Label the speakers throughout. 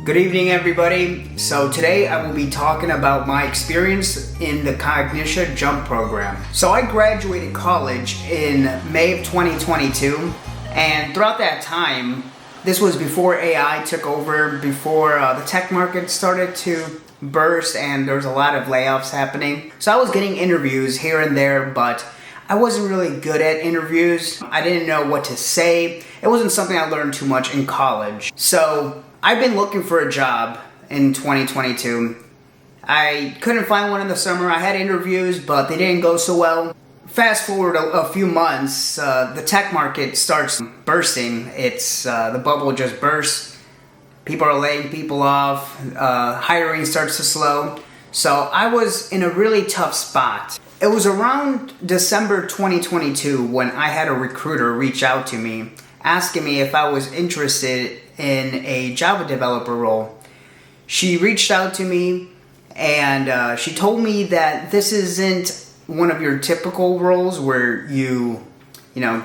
Speaker 1: Good evening, everybody. So today I will be talking about my experience in the Cognixia jump program. So I graduated college in May of 2022, and throughout that time, this was before AI took over, before the tech market started to burst, and there was a lot of layoffs happening. So I was getting interviews here and there, but I wasn't really good at interviews. I didn't know what to say. It wasn't something I learned too much in college. So I've been looking for a job in 2022. I couldn't find one in the summer. I had interviews, but they didn't go so well. Fast forward a few months, the tech market starts bursting. The bubble just bursts. People are laying people off. Hiring starts to slow. So I was in a really tough spot. It was around December 2022 when I had a recruiter reach out to me asking me if I was interested in a Java developer role. She reached out to me and she told me that this isn't one of your typical roles where you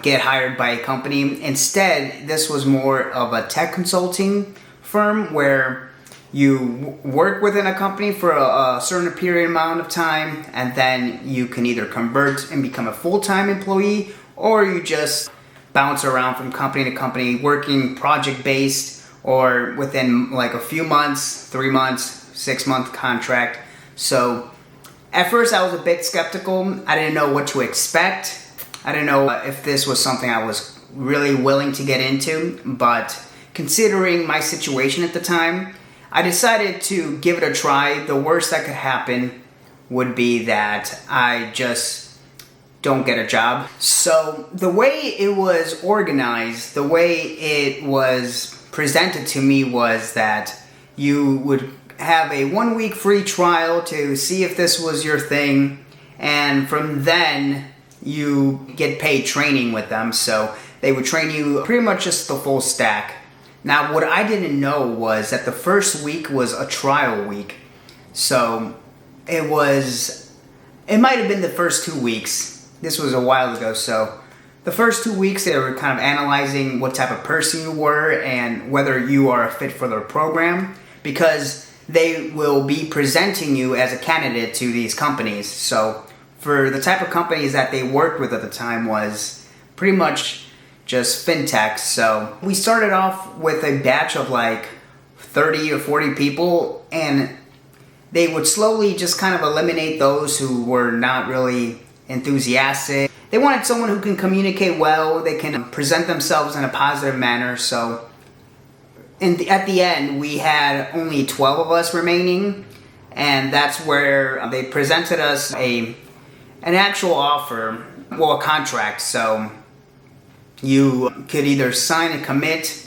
Speaker 1: get hired by a company. Instead, this was more of a tech consulting firm where you work within a company for a certain period amount of time, and then you can either convert and become a full-time employee, or you just bounce around from company to company, working project-based, or within like a few months, 3 months, 6-month contract. So at first I was a bit skeptical. I didn't know what to expect. I didn't know if this was something I was really willing to get into, but considering my situation at the time, I decided to give it a try. The worst that could happen would be that I just don't get a job. So the way it was organized, the way it was presented to me was that you would have a 1-week free trial to see if this was your thing, and from then you get paid training with them. So they would train you pretty much just the full stack. Now, what I didn't know was that the first week was a trial week. So it might have been the first 2 weeks. This was a while ago. So the first 2 weeks, they were kind of analyzing what type of person you were and whether you are a fit for their program, because they will be presenting you as a candidate to these companies. So for the type of companies that they worked with at the time was pretty much just fintech. So we started off with a batch of like 30 or 40 people, and they would slowly just kind of eliminate those who were not really enthusiastic. They wanted someone who can communicate well, they can present themselves in a positive manner. So at the end, we had only 12 of us remaining, and that's where they presented us an actual offer, a contract. So you could either sign and commit,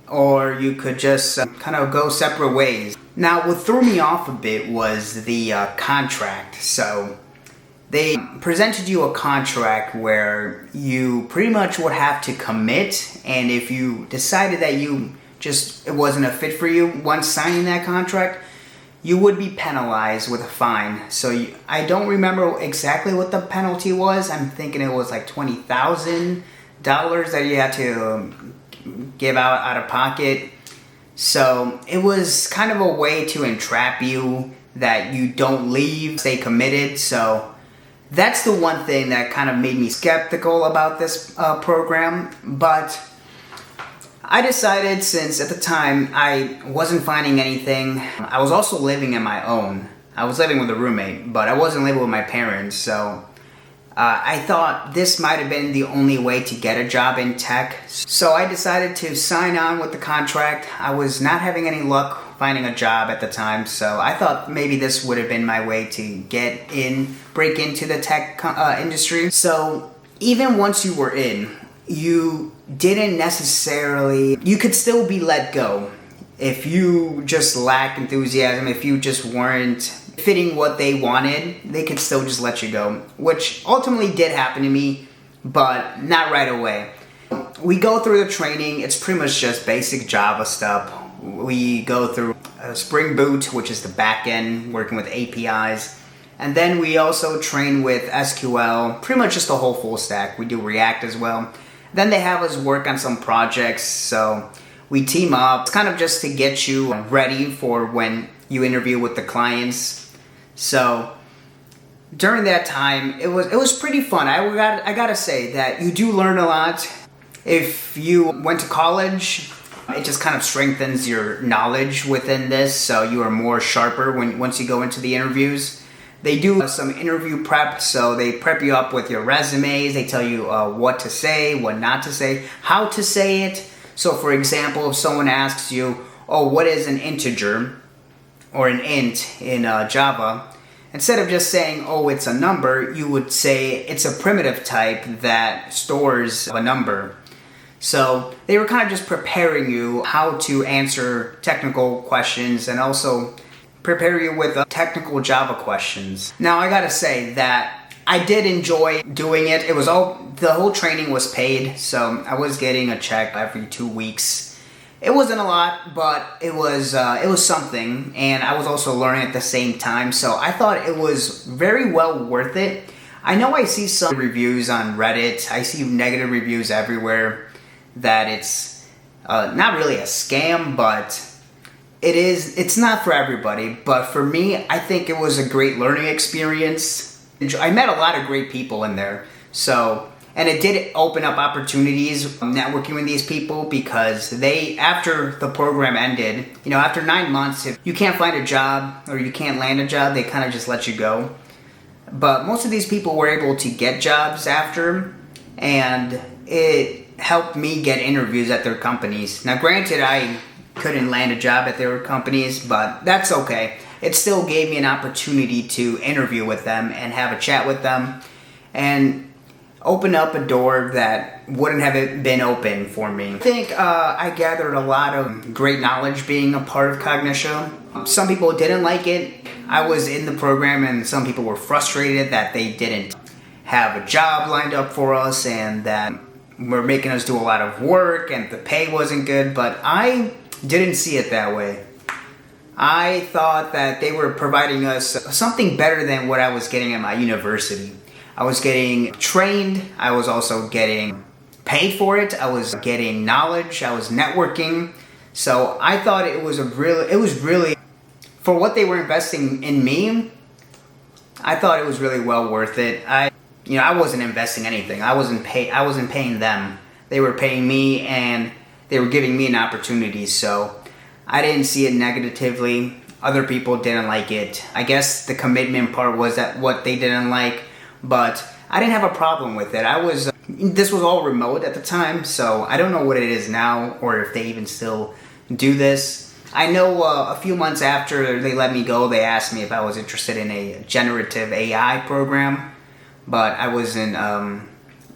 Speaker 1: or you could just kind of go separate ways. Now, what threw me off a bit was the contract. So they presented you a contract where you pretty much would have to commit, and if you decided that it wasn't a fit for you once signing that contract, you would be penalized with a fine. So I don't remember exactly what the penalty was. I'm thinking it was like $20,000 that you had to give out of pocket. So it was kind of a way to entrap you that you don't leave, stay committed. So that's the one thing that kind of made me skeptical about this program. But I decided, since at the time I wasn't finding anything, I was also living on my own. I was living with a roommate, but I wasn't living with my parents. So I thought this might have been the only way to get a job in tech. So I decided to sign on with the contract. I was not having any luck finding a job at the time, so I thought maybe this would have been my way to break into the tech industry. So even once you were in, you could still be let go. If you just lack enthusiasm, if you just weren't fitting what they wanted, they could still just let you go, which ultimately did happen to me, but not right away. We go through the training. It's pretty much just basic Java stuff. We go through Spring Boot, which is the back end, working with APIs. And then we also train with SQL, pretty much just the whole full stack. We do React as well. Then they have us work on some projects. So we team up. It's kind of just to get you ready for when you interview with the clients. So during that time, it was pretty fun. I gotta say that you do learn a lot. If you went to college, it just kind of strengthens your knowledge within this, so you are more sharper once you go into the interviews. They do some interview prep, so they prep you up with your resumes. They tell you what to say, what not to say, how to say it. So for example, if someone asks you, oh, what is an integer or an int in Java? Instead of just saying, oh, it's a number, you would say it's a primitive type that stores a number. So they were kind of just preparing you how to answer technical questions and also prepare you with technical Java questions. Now I gotta say that I did enjoy doing it. The whole training was paid, so I was getting a check every 2 weeks. It wasn't a lot, but it was something, and I was also learning at the same time, so I thought it was very well worth it. I know I see some reviews on Reddit, I see negative reviews everywhere, that it's not really a scam, but it's not for everybody. But for me, I think it was a great learning experience. I met a lot of great people in there, and it did open up opportunities networking with these people, because after the program ended, after 9 months, if you can't find a job or you can't land a job, they kind of just let you go. But most of these people were able to get jobs after, and it helped me get interviews at their companies. Now granted, I couldn't land a job at their companies, but that's okay. It still gave me an opportunity to interview with them and have a chat with them and open up a door that wouldn't have been open for me. I think I gathered a lot of great knowledge being a part of Cognixia. Some people didn't like it. I was in the program and some people were frustrated that they didn't have a job lined up for us and that were making us do a lot of work and the pay wasn't good, but I didn't see it that way. I thought that they were providing us something better than what I was getting at my university. I was getting trained, I was also getting paid for it, I was getting knowledge, I was networking. So I thought it was really, for what they were investing in me, I thought it was really well worth it. I wasn't investing anything. I wasn't paying them. They were paying me and they were giving me an opportunity. So I didn't see it negatively. Other people didn't like it. I guess the commitment part was that what they didn't like, but I didn't have a problem with it. This was all remote at the time, so I don't know what it is now or if they even still do this. I know a few months after they let me go, they asked me if I was interested in a generative AI program, but I wasn't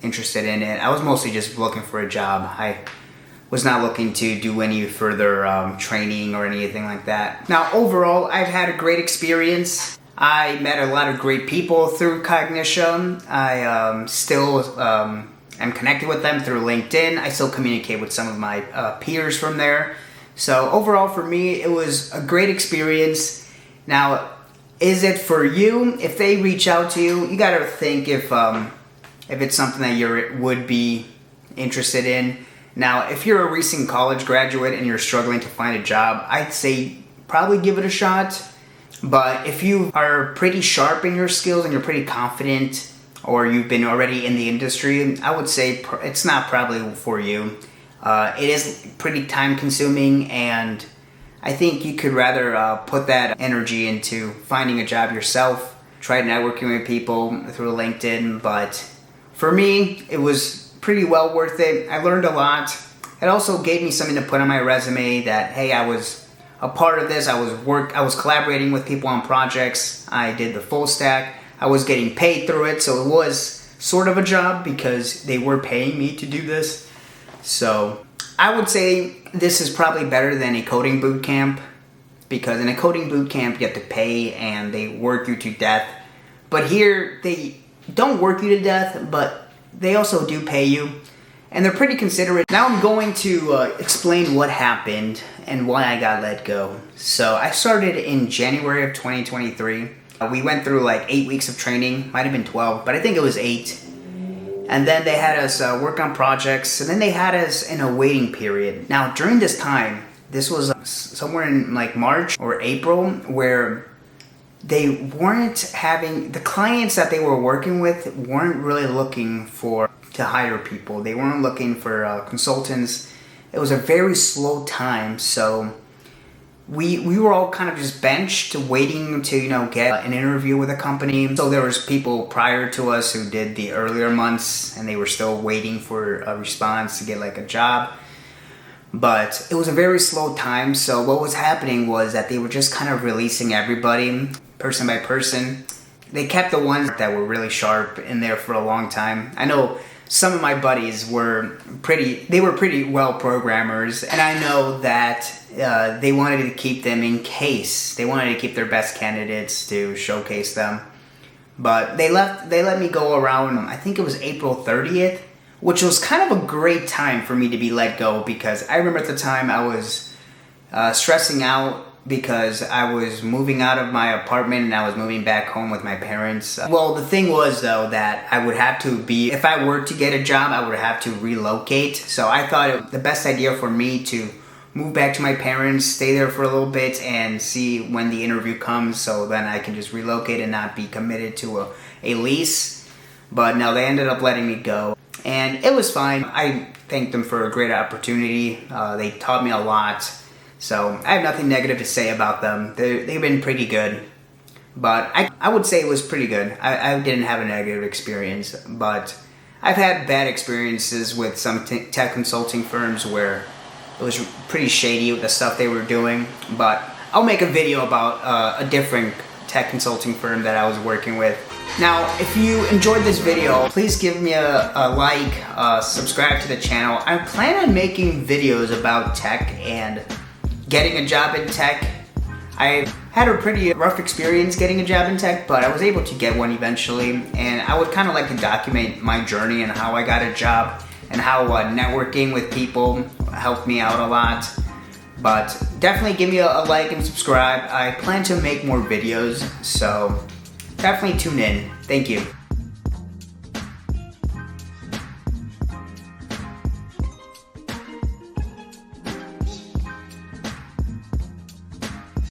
Speaker 1: interested in it. I was mostly just looking for a job. I was not looking to do any further training or anything like that. Now, overall, I've had a great experience. I met a lot of great people through Cognixia. I still am connected with them through LinkedIn. I still communicate with some of my peers from there. So overall, for me, it was a great experience. Now, is it for you? If they reach out to you, you gotta think if it's something that you would be interested in. Now, if you're a recent college graduate and you're struggling to find a job, I'd say probably give it a shot. But if you are pretty sharp in your skills and you're pretty confident, or you've been already in the industry, I would say it's not probably for you. It is pretty time consuming, and I think you could rather put that energy into finding a job yourself, try networking with people through LinkedIn. But for me, it was pretty well worth it. I learned a lot. It also gave me something to put on my resume that, hey, I was a part of this. I was collaborating with people on projects. I did the full stack. I was getting paid through it, so it was sort of a job because they were paying me to do this. So I would say this is probably better than a coding boot camp, because in a coding boot camp you have to pay and they work you to death. But here they don't work you to death, but they also do pay you, and they're pretty considerate. Now I'm going to explain what happened and why I got let go. So I started in January of 2023. We went through like 8 weeks of training, might have been 12, but I think it was 8. And then they had us work on projects, and then they had us in a waiting period. Now, during this time, this was somewhere in like March or April, where they weren't having, the clients that they were working with weren't really looking to hire people. They weren't looking for consultants. It was a very slow time, so we were all kind of just benched waiting to, get an interview with a company. So there was people prior to us who did the earlier months, and they were still waiting for a response to get like a job. But it was a very slow time, so what was happening was that they were just kind of releasing everybody, person by person. They kept the ones that were really sharp in there for a long time. I know some of my buddies were pretty well programmers, and I know that they wanted to keep them in case. They wanted to keep their best candidates to showcase them. But they let me go around, I think it was April 30th, which was kind of a great time for me to be let go, because I remember at the time I was stressing out because I was moving out of my apartment and I was moving back home with my parents. Well, the thing was though that I would have to if I were to get a job, I would have to relocate. So I thought the best idea for me to move back to my parents, stay there for a little bit and see when the interview comes, so then I can just relocate and not be committed to a lease. But no, they ended up letting me go. And it was fine. I thanked them for a great opportunity. They taught me a lot. So I have nothing negative to say about them. They've been pretty good. But I would say it was pretty good. I didn't have a negative experience. But I've had bad experiences with some tech consulting firms where it was pretty shady with the stuff they were doing. But I'll make a video about a different tech consulting firm that I was working with. Now, if you enjoyed this video, please give me a like, subscribe to the channel. I plan on making videos about tech and getting a job in tech. I had a pretty rough experience getting a job in tech, but I was able to get one eventually, and I would kind of like to document my journey and how I got a job and how networking with people helped me out a lot. But definitely give me a like and subscribe. I plan to make more videos, so definitely tune in. Thank you.